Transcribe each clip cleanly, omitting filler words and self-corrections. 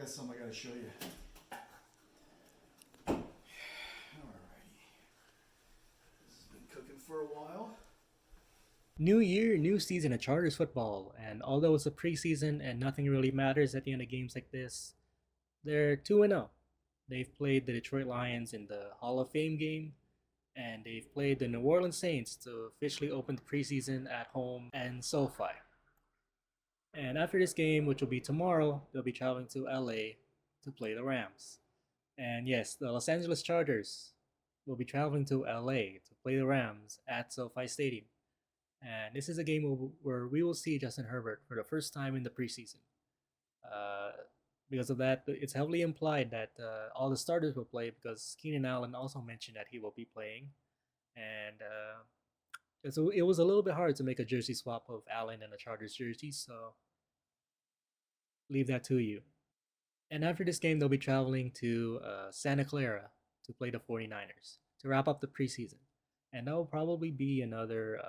got something I gotta show you. Alrighty. This has been cooking for a while. New year, new season of Chargers football, and although it's a preseason and nothing really matters at the end of games like this, they're 2-0. They've played the Detroit Lions in the Hall of Fame game, and they've played the New Orleans Saints to officially open the preseason at home and SoFi. And after this game, which will be tomorrow, they'll be traveling to LA to play the Rams. And yes, the Los Angeles Chargers will be traveling to LA to play the Rams at SoFi Stadium. And this is a game where we will see Justin Herbert for the first time in the preseason. Uh, because of that, it's heavily implied that all the starters will play because Keenan Allen also mentioned that he will be playing. And so it was a little bit hard to make a jersey swap of Allen and the Chargers jersey, so leave that to you. And after this game, they'll be traveling to Santa Clara to play the 49ers to wrap up the preseason. And that will probably be another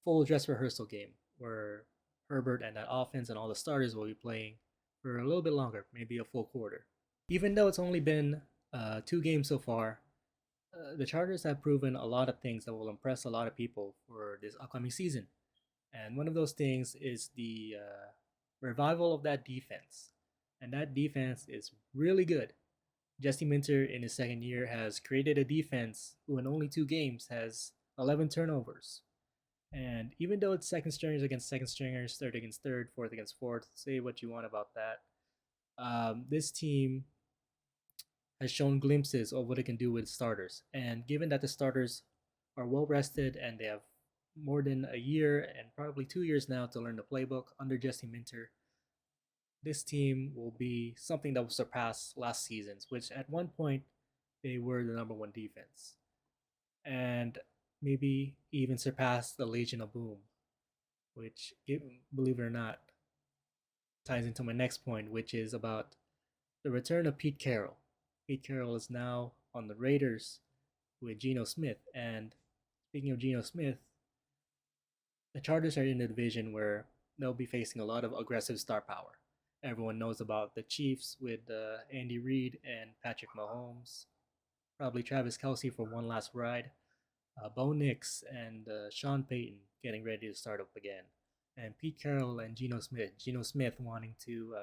full dress rehearsal game where Herbert and that offense and all the starters will be playing for a little bit longer, maybe a full quarter. Even though it's only been 2 games so far, the Chargers have proven a lot of things that will impress a lot of people for this upcoming season. And one of those things is the revival of that defense. And that defense is really good. Jesse Minter, in his second year, has created a defense who, in only 2 games, has 11 turnovers. And even though it's second stringers against second stringers, third against third, fourth against fourth, say what you want about that, this team has shown glimpses of what it can do with starters. And given that the starters are well rested and they have more than a year and probably 2 years now to learn the playbook under Jesse Minter, this team will be something that will surpass last season's, which at one point they were the number one defense. And maybe even surpass the Legion of Boom, which, believe it or not, ties into my next point, which is about the return of Pete Carroll. Pete Carroll is now on the Raiders with Geno Smith. And speaking of Geno Smith, the Chargers are in a division where they'll be facing a lot of aggressive star power. Everyone knows about the Chiefs with Andy Reid and Patrick Mahomes, probably Travis Kelce for one last ride, Bo Nix and Sean Payton getting ready to start up again, and Pete Carroll and Geno Smith. Geno Smith wanting to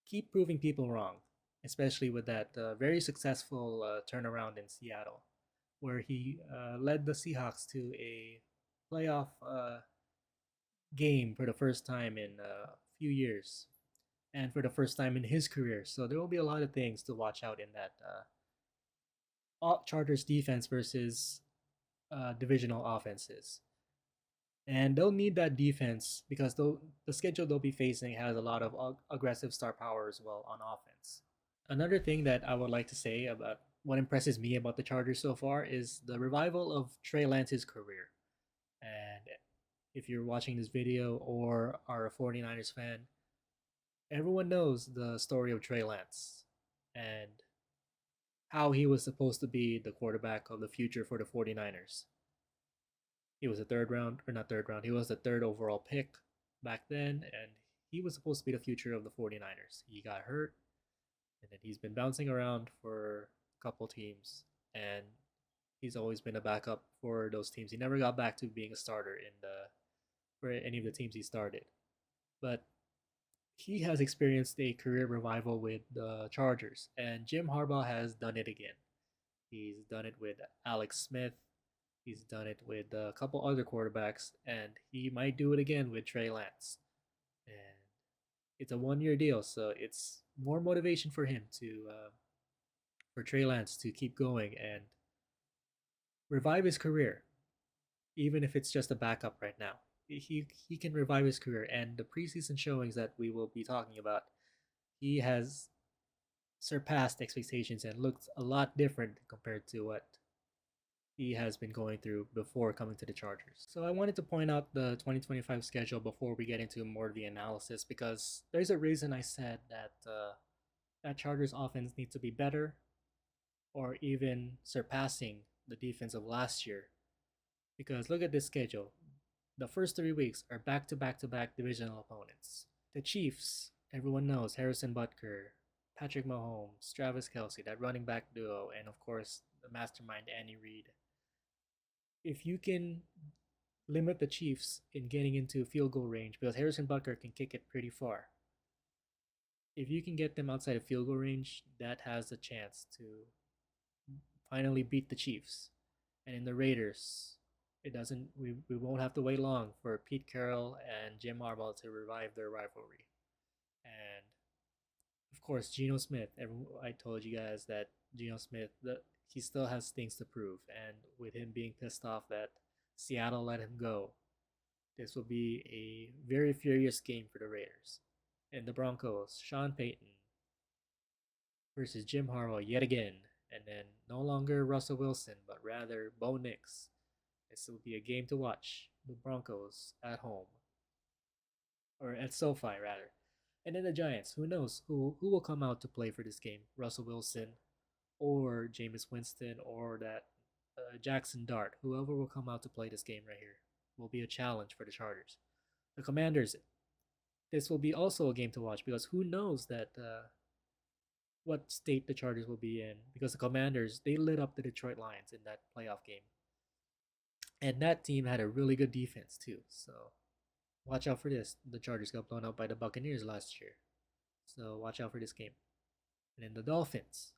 keep proving people wrong, especially with that very successful turnaround in Seattle, where he led the Seahawks to a playoff game for the first time in a few years, and for the first time in his career. So there will be a lot of things to watch out in that Chargers defense versus divisional offenses. And they'll need that defense because the schedule they'll be facing has a lot of aggressive star power as well on offense. Another thing that I would like to say about what impresses me about the Chargers so far is the revival of Trey Lance's career. And if you're watching this video or are a 49ers fan, everyone knows the story of Trey Lance and how he was supposed to be the quarterback of the future for the 49ers. He was a third round, or not third round, he was the third overall pick back then, and he was supposed to be the future of the 49ers. He got hurt, and then he's been bouncing around for a couple teams, and he's always been a backup for those teams. He never got back to being a starter for any of the teams he started. But he has experienced a career revival with the Chargers, and Jim Harbaugh has done it again. He's done it with Alex Smith, he's done it with a couple other quarterbacks, and he might do it again with Trey Lance. And it's a 1-year deal, so it's more motivation for him for Trey Lance to keep going and revive his career, even if it's just a backup right now. He can revive his career, and the preseason showings that we will be talking about, he has surpassed expectations and looked a lot different compared to what he has been going through before coming to the Chargers. So I wanted to point out the 2025 schedule before we get into more of the analysis, because there's a reason I said that that Chargers offense needs to be better or even surpassing the defense of last year. Because look at this schedule. The first 3 weeks are back to back to back divisional opponents. The Chiefs, everyone knows Harrison Butker, Patrick Mahomes, Travis Kelsey, that running back duo, and of course the mastermind Andy Reid. If you can limit the Chiefs in getting into field goal range, because Harrison Butker can kick it pretty far. If you can get them outside of field goal range, that has a chance to finally beat the Chiefs. And in the Raiders, it doesn't. We won't have to wait long for Pete Carroll and Jim Harbaugh to revive their rivalry. And of course, Geno Smith. I told you guys that Geno Smith, he still has things to prove. And with him being pissed off that Seattle let him go, this will be a very furious game for the Raiders. And the Broncos, Sean Payton versus Jim Harbaugh yet again. And then no longer Russell Wilson, but rather Bo Nix. This will be a game to watch. The Broncos at home. Or at SoFi, rather. And then the Giants. Who knows who will come out to play for this game? Russell Wilson or Jameis Winston or that Jackson Dart. Whoever will come out to play this game right here will be a challenge for the Chargers. The Commanders. This will be also a game to watch because who knows that what state the Chargers will be in, because the Commanders, they lit up the Detroit Lions in that playoff game. And that team had a really good defense too. So watch out for this. The Chargers got blown out by the Buccaneers last year. So watch out for this game. And then the Dolphins.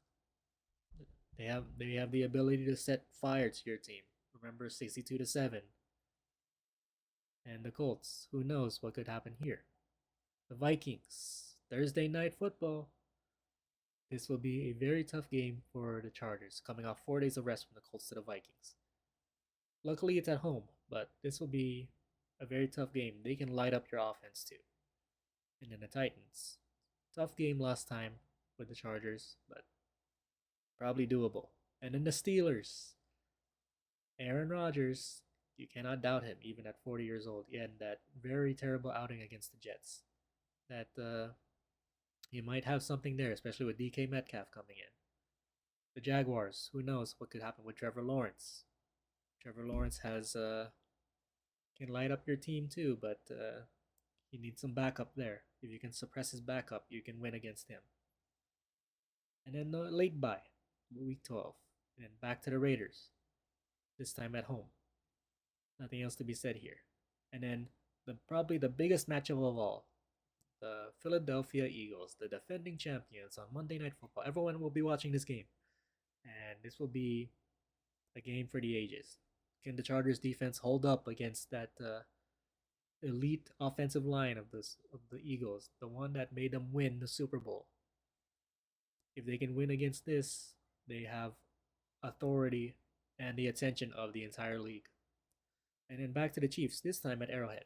They have the ability to set fire to your team. Remember 62-7. And the Colts, who knows what could happen here. The Vikings, Thursday night football. This will be a very tough game for the Chargers, coming off 4 days of rest from the Colts to the Vikings. Luckily, it's at home, but this will be a very tough game. They can light up your offense too. And then the Titans. Tough game last time with the Chargers, but probably doable. And then the Steelers. Aaron Rodgers, you cannot doubt him, even at 40 years old. He had that very terrible outing against the Jets. That he might have something there, especially with DK Metcalf coming in. The Jaguars, who knows what could happen with Trevor Lawrence. Trevor Lawrence has can light up your team too, but you need some backup there. If you can suppress his backup, you can win against him. And then the late bye, week 12. And then back to the Raiders, this time at home. Nothing else to be said here. And then probably the biggest matchup of all, the Philadelphia Eagles, the defending champions on Monday Night Football. Everyone will be watching this game. And this will be a game for the ages. Can the Chargers defense hold up against that elite offensive line of the Eagles, the one that made them win the Super Bowl? If they can win against this, they have authority and the attention of the entire league. And then back to the Chiefs, this time at Arrowhead.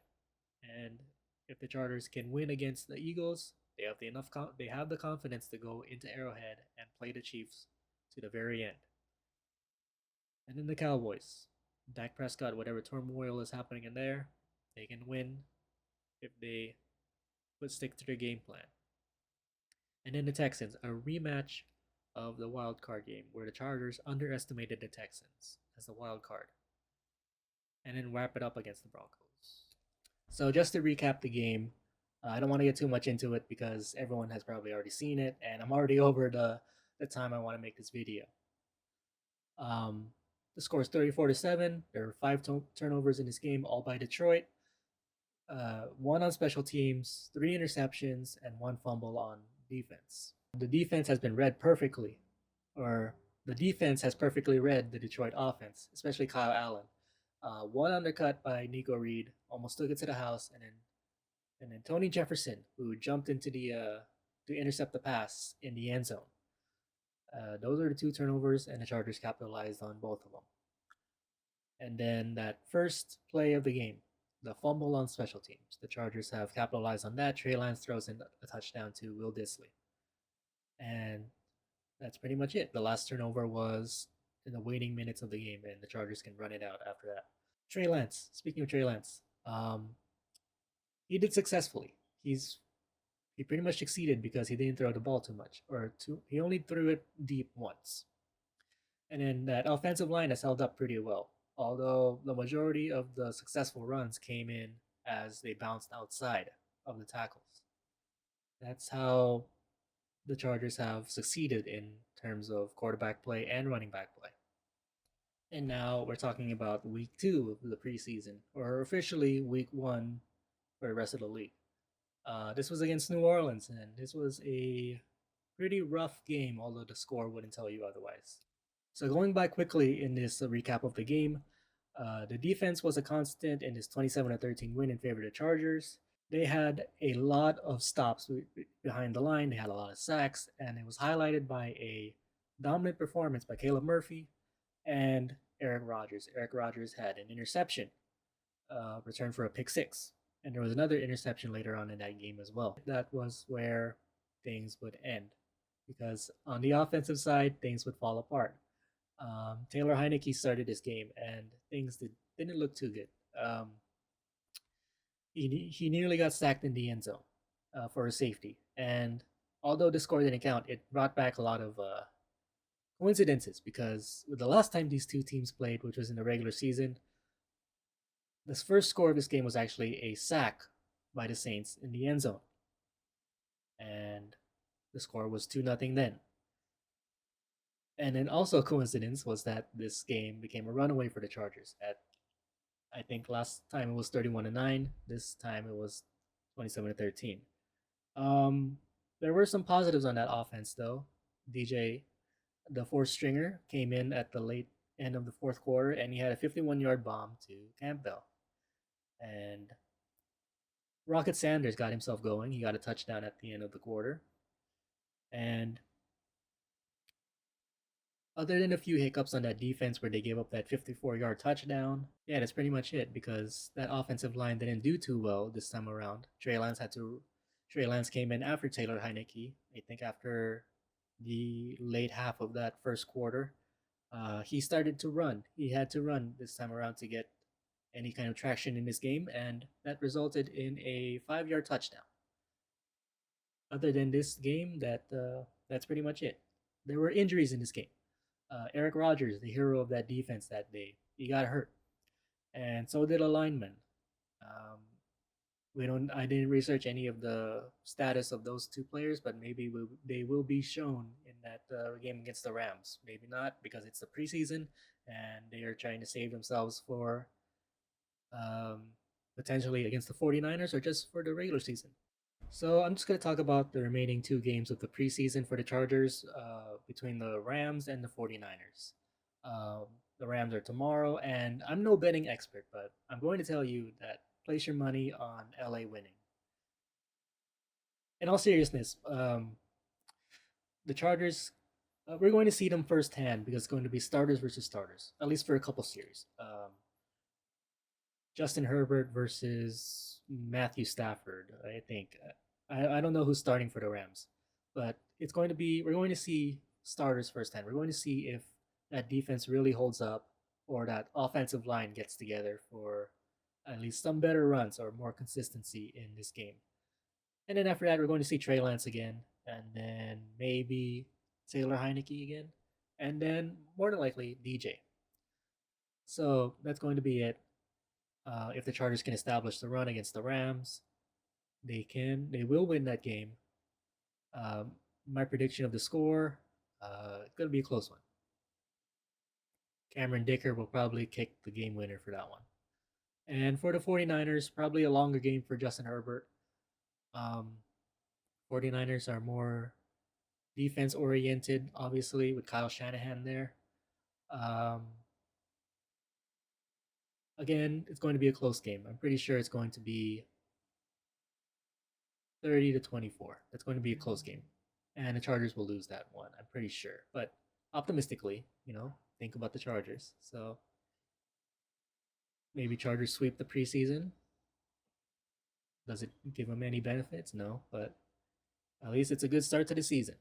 And if the Chargers can win against the Eagles, they have the confidence to go into Arrowhead and play the Chiefs to the very end. And then the Cowboys, Dak Prescott, whatever turmoil is happening in there, they can win if they would stick to their game plan. And then the Texans, a rematch of the wild card game where the Chargers underestimated the Texans as the wild card. And then wrap it up against the Broncos. So just to recap the game, I don't want to get too much into it because everyone has probably already seen it, and I'm already over the time I want to make this video. The score is 34-7. There are 5 turnovers in this game, all by Detroit. 1 on special teams, 3 interceptions, and 1 fumble on defense. The defense has been read perfectly, or the defense has perfectly read the Detroit offense, especially Kyle Allen. 1 undercut by Nico Reed, almost took it to the house, and then Tony Jefferson, who jumped into to intercept the pass in the end zone. Those are the 2 turnovers, and the Chargers capitalized on both of them. And then that first play of the game, the fumble on special teams. The Chargers have capitalized on that. Trey Lance throws in a touchdown to Will Dissly. And that's pretty much it. The last turnover was in the waning minutes of the game, and the Chargers can run it out after that. Trey Lance, speaking of Trey Lance, he did successfully. He pretty much succeeded because he didn't throw the ball too much, he only threw it deep once. And then that offensive line has held up pretty well, although the majority of the successful runs came in as they bounced outside of the tackles. That's how the Chargers have succeeded in terms of quarterback play and running back play. And now we're talking about week 2 of the preseason, or officially week 1 for the rest of the league. This was against New Orleans, and this was a pretty rough game, although the score wouldn't tell you otherwise. So, going back quickly in this recap of the game, the defense was a constant in this 27-13 win in favor of the Chargers. They had a lot of stops behind the line, they had a lot of sacks, and it was highlighted by a dominant performance by Caleb Murphy and Eric Rogers. Eric Rogers had an interception, returned for a pick six, and there was another interception later on in that game as well. That was where things would end because on the offensive side, things would fall apart. Taylor Heineke started this game, and things didn't look too good. He nearly got sacked in the end zone for a safety, and although the score didn't count, it brought back a lot of coincidences because the last time these two teams played, which was in the regular season, the first score of this game was actually a sack by the Saints in the end zone, and the score was 2-0 then. And then also a coincidence was that this game became a runaway for the Chargers. At I think last time it was 31-9. This time it was 27-13. There were some positives on that offense though. DJ, the fourth stringer, came in at the late end of the fourth quarter and he had a 51-yard bomb to Campbell. And Rocket Sanders got himself going. He got a touchdown at the end of the quarter. And other than a few hiccups on that defense where they gave up that 54-yard touchdown, yeah, that's pretty much it because that offensive line didn't do too well this time around. Trey Lance came in after Taylor Heineke. I think after the late half of that first quarter, he started to run. He had to run this time around to get any kind of traction in this game, and that resulted in a 5-yard touchdown. Other than this game, that's pretty much it. There were injuries in this game. Eric Rogers, the hero of that defense that day, he got hurt, and so did a lineman. Um, we don't. I didn't research any of the status of those two players, but maybe they will be shown in that game against the Rams. Maybe not because it's the preseason and they are trying to save themselves for um, potentially against the 49ers or just for the regular season. So I'm just going to talk about the remaining two games of the preseason for the Chargers between the Rams and the 49ers. The Rams are tomorrow, and I'm no betting expert, but I'm going to tell you that place your money on LA winning. In all seriousness, the Chargers, we're going to see them firsthand because it's going to be starters versus starters, at least for a couple series. Justin Herbert versus Matthew Stafford, I think. I don't know who's starting for the Rams, but we're going to see starters firsthand. We're going to see if that defense really holds up or that offensive line gets together for at least some better runs or more consistency in this game. And then after that, we're going to see Trey Lance again, and then maybe Taylor Heineke again, and then more than likely DJ. So that's going to be it. If the Chargers can establish the run against the Rams, they will win that game. My prediction of the score, going to be a close one. Cameron Dicker will probably kick the game winner for that one. And for the 49ers, probably a longer game for Justin Herbert. 49ers are more defense oriented, obviously, with Kyle Shanahan there. Again, it's going to be a close game. I'm pretty sure it's going to be 30-24. That's going to be a close game. And the Chargers will lose that one, I'm pretty sure. But optimistically, think about the Chargers. So maybe Chargers sweep the preseason. Does it give them any benefits? No, but at least it's a good start to the season.